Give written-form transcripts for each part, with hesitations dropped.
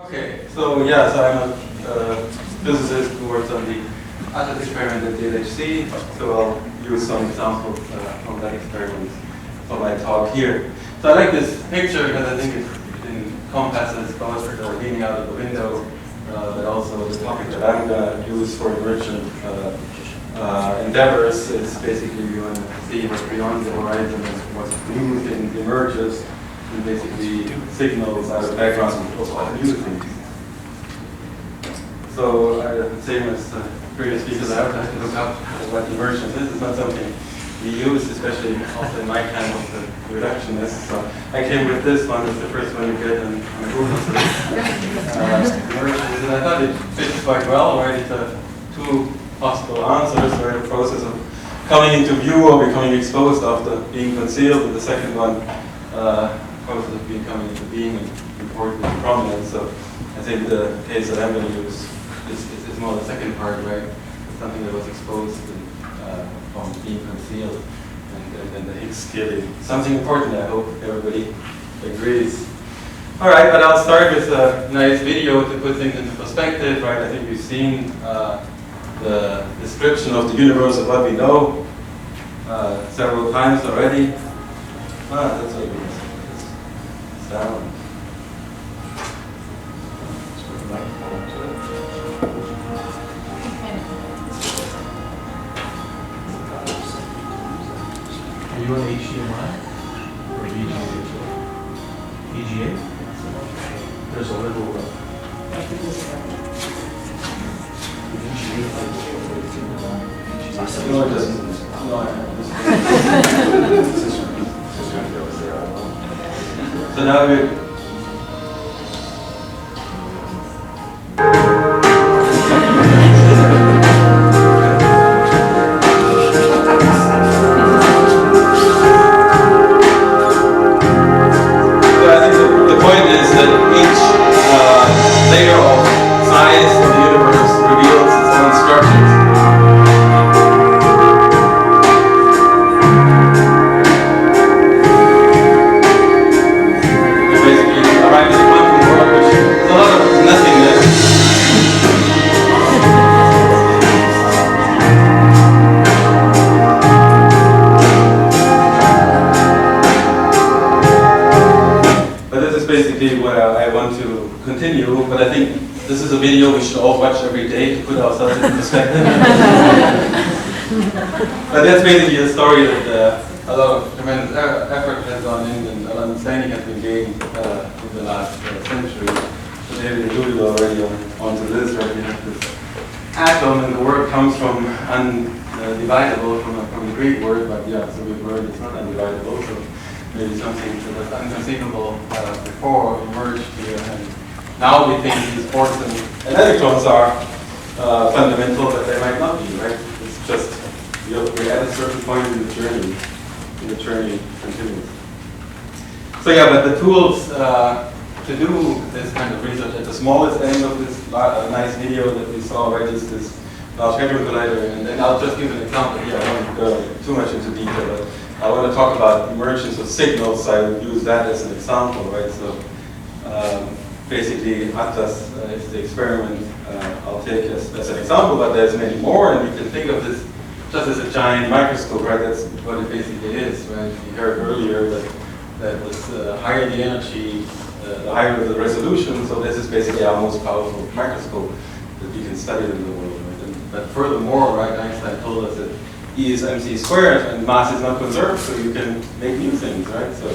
Okay, so yeah, so I'm a physicist who works on the Atlas experiment at the LHC, so I'll use some examples from that experiment for my talk here. So I like this picture because I think it encompasses both leaning out of the window, but also the topic that I'm going to use for emergent endeavors is basically you want to see what's beyond the horizon and what new things emerges, and basically signals out of background of new things. So same as previous speakers, I have to look up what emergence is. It's not something we use, especially also in my kind of reductionist. So I came with this one. It's the first one you get on Google. Emergence, and I thought it fits quite well. Right, it's two possible answers. Right, the process of coming into view or becoming exposed after being concealed, and the second one, process of becoming into being important and prominent. So I think the case that I'm going to use is more the second part, right? It's something that was exposed and from being concealed, and the Higgs scaling. Something important, I hope everybody agrees. All right, but I'll start with a nice video to put things into perspective, right? I think you've seen the description of the universe of what we know several times already. That's what it is. Sound. Are you on HDMI or VGA? VGA? There's a little No, it doesn't. No, so now we. But I think this is a video we should all watch every day to put ourselves in perspective. But that's basically a story that a lot of tremendous effort has gone in and a lot of understanding has been gained in the last century. So David alluded already onto this, right? You have this atom, and the word comes from undividable, from the Greek word, but yeah, so we've learned it's not undividable, so maybe something that was unconceivable before emerged here. And now we think these quarks and electrons are fundamental, but they might not be, right? It's just we're at a certain point in the journey. The journey continues. So yeah, but the tools to do this kind of research at the smallest end of this nice video that we saw, right, is this Large Hadron Collider. And then I'll just give an example here. I won't go too much into detail, but I want to talk about emergence of signals, so I would use that as an example, right? So basically, Atlas is the experiment I'll take as an example, but there's many more, and you can think of this just as a giant microscope, right? That's what it basically is, right? You heard earlier that the higher the energy, the higher the resolution, so this is basically our most powerful microscope that we can study in the world, right? But furthermore, right, Einstein told us that E is mc squared, and mass is not conserved, so you can make new things, right? So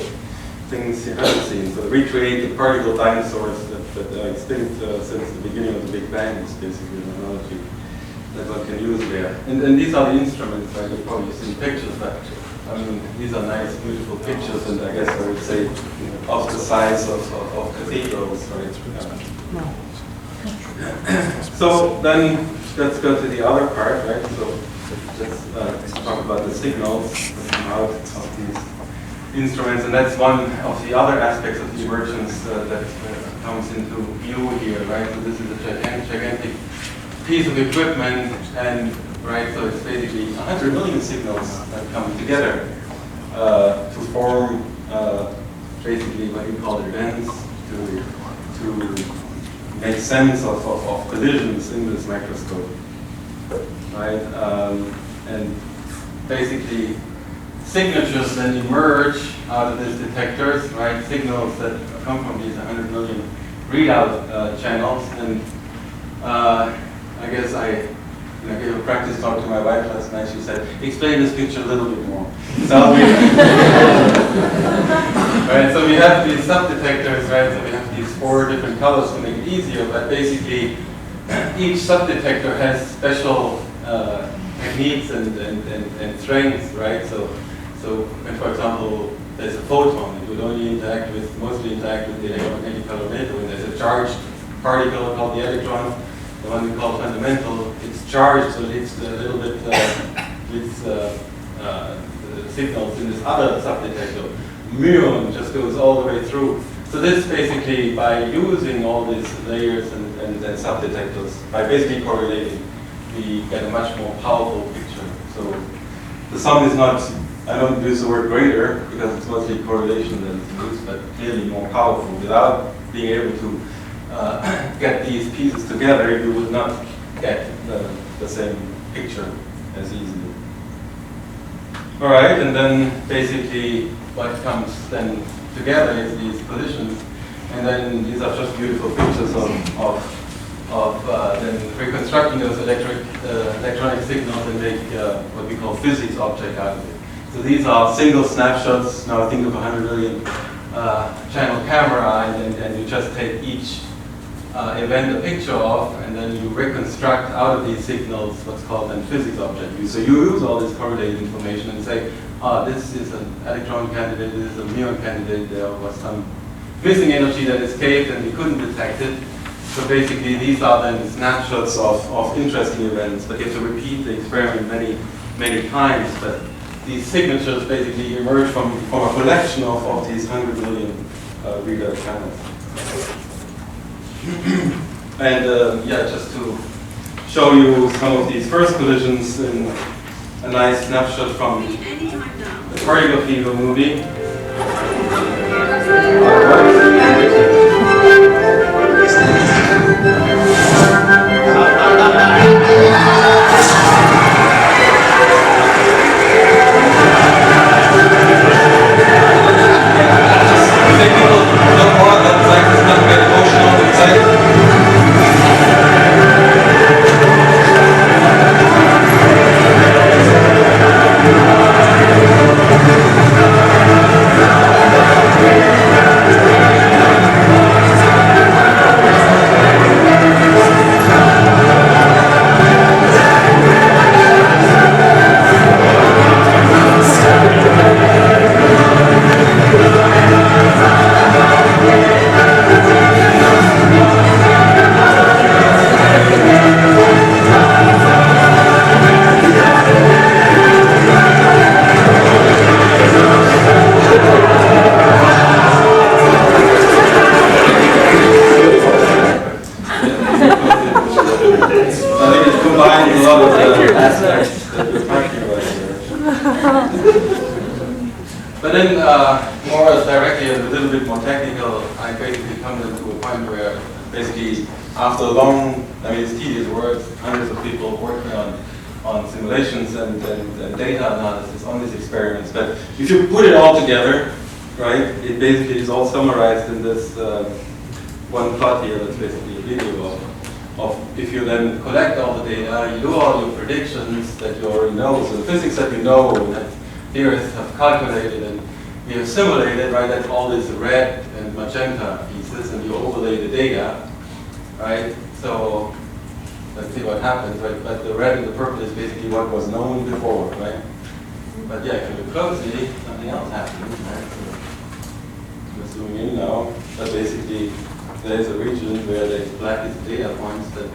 things you haven't seen. So recreate the particle dinosaurs that are extinct since the beginning of the Big Bang is basically an analogy that one can use there. And these are the instruments, right? You've probably seen pictures, but I mean, these are nice, beautiful pictures, and I guess I would say of the size of cathedrals, right? So then let's go to the other part, right? So let's talk about the signals that come out of these instruments, and that's one of the other aspects of the emergence that comes into view here, right? So this is a gigantic piece of equipment, and right, so it's basically 100 million signals that come together to form basically what you call events, to make sense of collisions in this microscope, right? And basically, signatures then emerge out of these detectors, right? Signals that come from these 100 million readout channels. And I guess I gave a practice talk to my wife last night. She said, explain this picture a little bit more. So right, so we have these subdetectors, right? So we have these 4 different colors to make it easier, but basically each subdetector has special techniques and strengths, right? So when, for example, there's a photon, it would only mostly interact with the electromagnetic calorimeter. When there's a charged particle called the electron, the one we call fundamental, it's charged, so it leads to a little bit signals in this other subdetector. Muon just goes all the way through. So this basically, by using all these layers and subdetectors, by basically correlating, we get a much more powerful picture. So the sum is not, I don't use the word greater because it's mostly correlation that it's used, but clearly more powerful. Without being able to get these pieces together, you would not get the same picture as easily. All right, and then basically what comes then together is these collisions, and then these are just beautiful pictures of then reconstructing those electronic signals and make what we call physics object out of it. So these are single snapshots. Now think of 100 million channel camera, and you just take each event a picture of, and then you reconstruct out of these signals what's called a physics object. So you use all this correlated information and say, this is an electron candidate, this is a muon candidate, there was some missing energy that escaped and we couldn't detect it. So basically these are then snapshots of interesting events, but you have to repeat the experiment many times. But these signatures basically emerge from a collection of these 100 million readout channels. And yeah, just to show you some of these first collisions in a nice snapshot from the particle fever movie. But then, more directly and a little bit more technical, I basically come to a point where basically after a long, I mean it's tedious work, hundreds of people working on simulations and data analysis on these experiments. But if you put it all together, right, it basically is all summarized in this one plot here that's basically a video of if you then collect all the data, you do all your predictions that you already know, so the physics that you know, that theorists have calculated and we have simulated, right, that's all these red and magenta pieces, and you overlay the data, right? So let's see what happens, right? But the red and the purple is basically what was known before, right? But yeah, if you look closely, something else happens, right? So I'm zooming in now, but basically there's a region where there's blackest data points that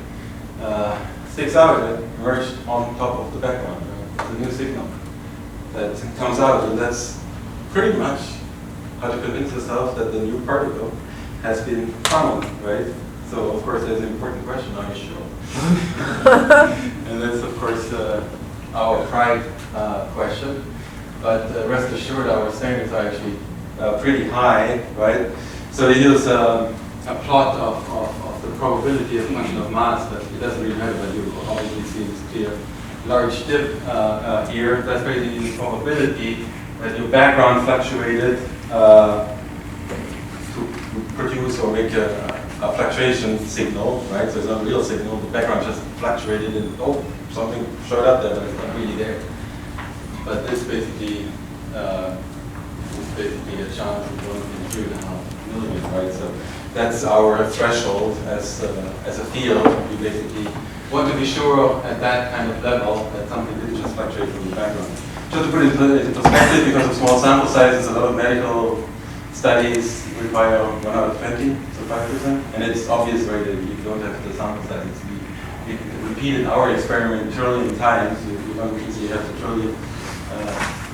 sticks out and emerged on top of the background, right? It's a new signal that comes out, and that's pretty much how to convince yourself that the new particle has been found, right? So of course there's an important question, are you sure? And that's of course our pride question, but rest assured our standards are actually pretty high, right? So here's a plot of the probability as a function of mass, but it doesn't really matter, but you obviously see this clear large dip here. That's basically the probability that your background fluctuated to produce or make a fluctuation signal, right? So it's not a real signal, the background just fluctuated and oh, something showed up there, but it's not really there. But this basically a chance of 1 in 3.5 million, right? So that's our threshold as a field. We basically want to be sure at that kind of level that something didn't just fluctuate from the background. Just to put it into perspective, because of small sample sizes, a lot of medical studies require 120, so 5%. And it's obvious, right, that you don't have the sample sizes. We repeated our experiment 1 trillion times. You don't easily have the trillion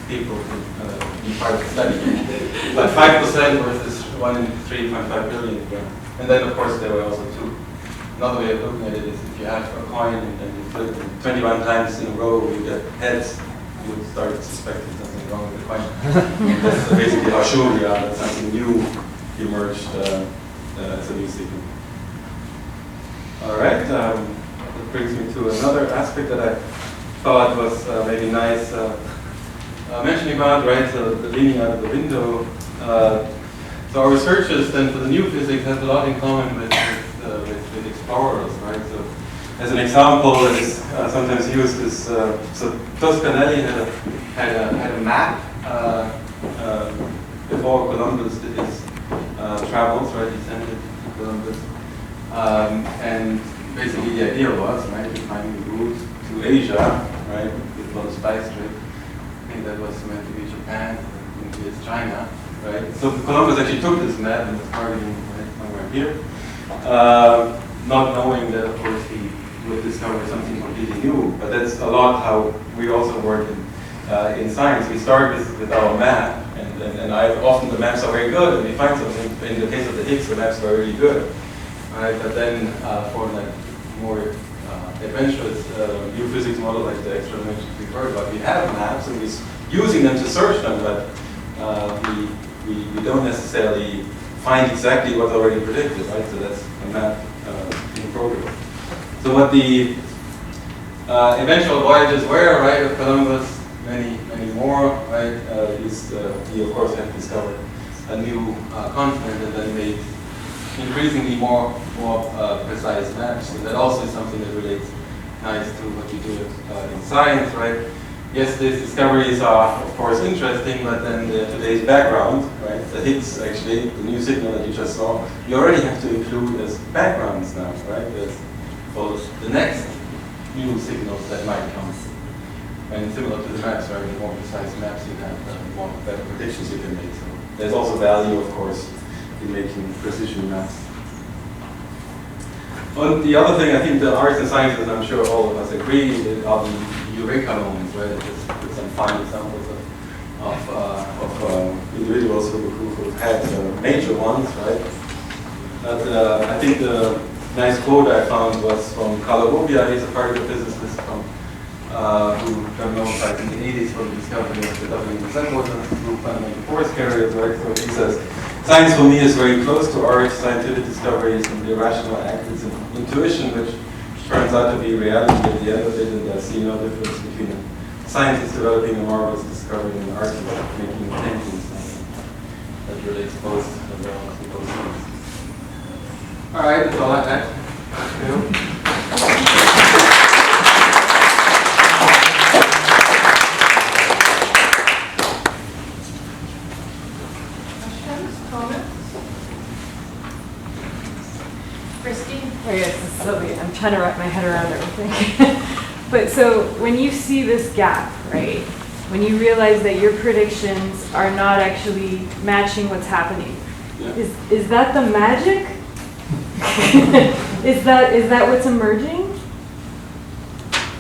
people to be part of the study. But 5% versus 1 in 3.5 billion. And then, of course, there were also two. Another way of looking at it is if you have a coin and you flip it 21 times in a row, you get heads, you would start suspecting something wrong with the coin. That's basically how sure we are that something new emerged as a new signal. All right, that brings me to another aspect that I thought was maybe nice mentioning about, right? So the leaning out of the window. So our researchers then for the new physics have a lot in common with explorers, right? So as an example that is sometimes used is so Toscanelli had a map before Columbus did his travels, right? He sent it to Columbus, and basically the idea was, right, to find the route to Asia, right, with a lot of spice trade. I think that was meant to be Japan, and it's China, right? So Columbus actually took this map and was targeting right, somewhere here, not knowing that, of course, he would discover something completely new. But that's a lot how we also work in science. We start with our map, and often the maps are very good, and we find something. In the case of the Higgs, the maps were really good, right? But then for like more adventurous new physics model like the extra dimensions we've heard about, we have maps and we're using them to search them, but we don't necessarily find exactly what's already predicted, right? So that's a map in progress. So what the eventual voyages were, right, of Columbus, many more, right? He of course had discovered a new continent and then made increasingly more precise maps. So that also is something that relates nice to what you do in science, right? Yes, these discoveries are of course interesting, but then today's background, right? The Higgs, actually, the new signal that you just saw, you already have to include as backgrounds now, right? As for the next new signals that might come. And similar to the maps, right? The more precise maps you have, the more better predictions you can make. So there's also value, of course, in making precision maps. On the other thing, I think the arts and sciences, I'm sure all of us agree, are the eureka moments, right? Just put some fine examples of individuals who had major ones, right? But I think the nice quote I found was from Calabobia. He's a particle physicist who got known back in the 80s for the discovery of the doubling of the bosons through fundamental force carriers, right? So he says, science for me is very close to art, scientific discoveries, and the irrational act. It's an intuition which turns out to be reality at the end of it, and I see no difference between a scientist developing a marvelous discovery and an artist making paintings. That relates both to both things. All right, that's all I had. I'm trying to wrap my head around everything. But so when you see this gap, right, when you realize that your predictions are not actually matching what's happening, Yeah. is that the magic? is that what's emerging?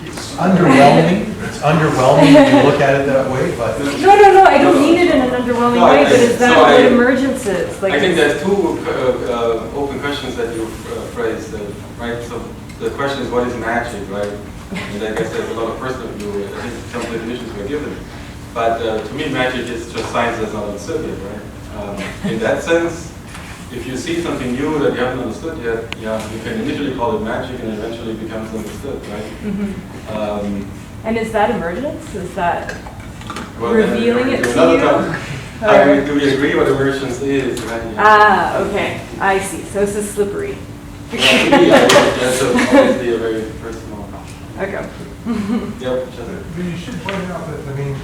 It's underwhelming. It's underwhelming if you look at it that way, but No, I don't mean it in an underwhelming way, but is that what emergence is? Like, I think there's two open questions that you phrased, right? So the question is, what is magic, right? And I guess there's a lot of personal view. I think some definitions were given. But to me, magic is just science that's not understood yet, right? In that sense, if you see something new that you haven't understood yet, you can initially call it magic and eventually it becomes understood, right? And is that emergence? Is that Well, revealing it to another you? time. Do we agree what emergence is? Right? Ah, okay. I see. So this is slippery. That's obviously a very personal. Okay. Yep. But you should point out that, I mean,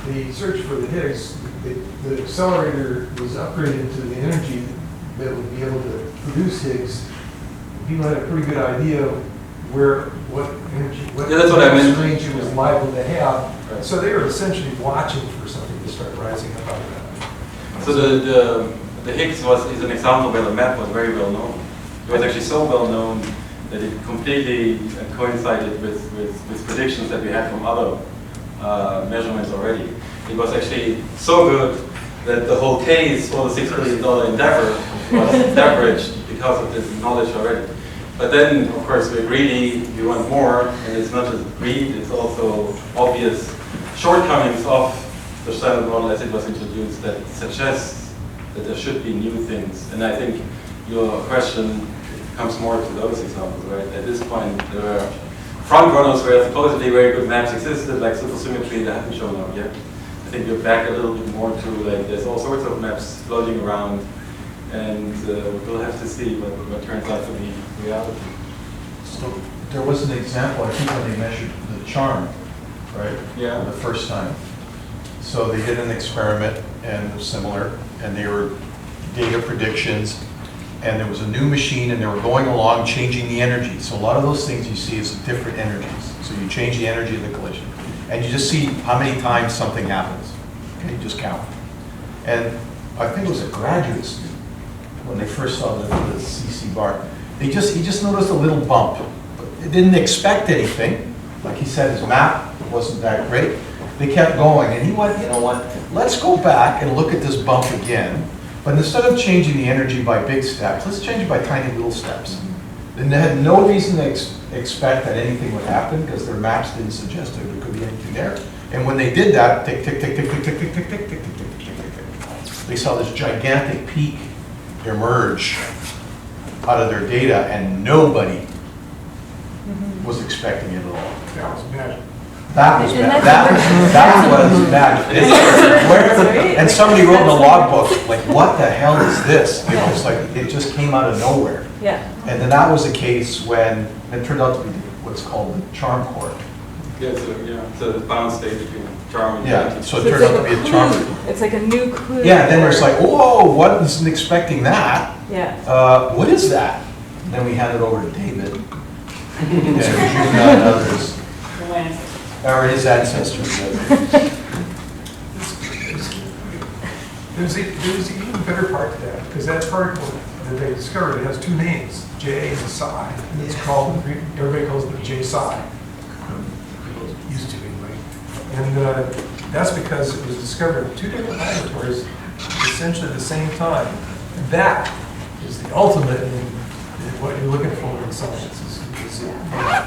the search for the Higgs, the accelerator was upgraded to the energy that would be able to produce Higgs. People had a pretty good idea what energy, what that's what I meant. range it was liable to have. Right. So they were essentially watching for something to start rising up out of that. So the Higgs is an example where the map was very well known. It was actually so well known that it completely coincided with predictions that we had from other measurements already. It was actually so good that the whole case for the $6 billion endeavor was leveraged because of this knowledge already. But then, of course, we're greedy, we want more, and it's not just greed, it's also obvious shortcomings of the standard model as it was introduced that suggests that there should be new things. And I think your question comes more to those examples, right? At this point, there were front runners where supposedly very good maps existed, like supersymmetry, that haven't shown up yet. I think we're back a little bit more to, like, there's all sorts of maps floating around, and we'll have to see what turns out to be reality. So there was an example, I think, when they measured the charm, right? Yeah. For the first time. So they did an experiment, and it was similar, and they were data predictions, and there was a new machine, and they were going along changing the energy. So a lot of those things you see is different energies. So you change the energy of the collision, and you just see how many times something happens. Okay, you just count. And I think it was a graduate student when they first saw the CC bar. He just noticed a little bump. They didn't expect anything. Like he said, his map wasn't that great. They kept going, and he went, you know what? Let's go back and look at this bump again. But instead of changing the energy by big steps, let's change it by tiny little steps. And they had no reason to expect that anything would happen because their maps didn't suggest that there could be anything there. And when they did that, tick, tick, tick, tick, tick, tick, tick, tick, tick, tick, tick, tick, tick, tick, tick, they saw this gigantic peak emerge out of their data, and nobody was expecting it at all. That was magic. That was And bad. that's That was bad. Right? And somebody wrote in the logbook, like, what the hell is this? You know, it's like, it just came out of nowhere. Yeah. And then that was the case when it turned out to be what's called the charm core. So the bound state between charm and Yeah, identity. so it So turned out to be a charm. It's like a new clue. Yeah, then there's like, whoa, wasn't expecting that. Yeah. What is that? And then we handed over to David. And Juna and others. Or his ancestors. There's an even better part to that, because that particle that they discovered, it has two names, J and psi. And it's called, everybody calls it J psi. Used to anyway. And that's because it was discovered in two different laboratories essentially at the same time. And that is the ultimate in what you're looking for in science.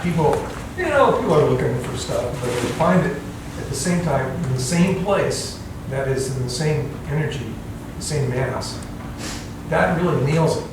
People are looking for stuff, but they find it at the same time in the same place, that is in the same energy, the same mass. That really nails it.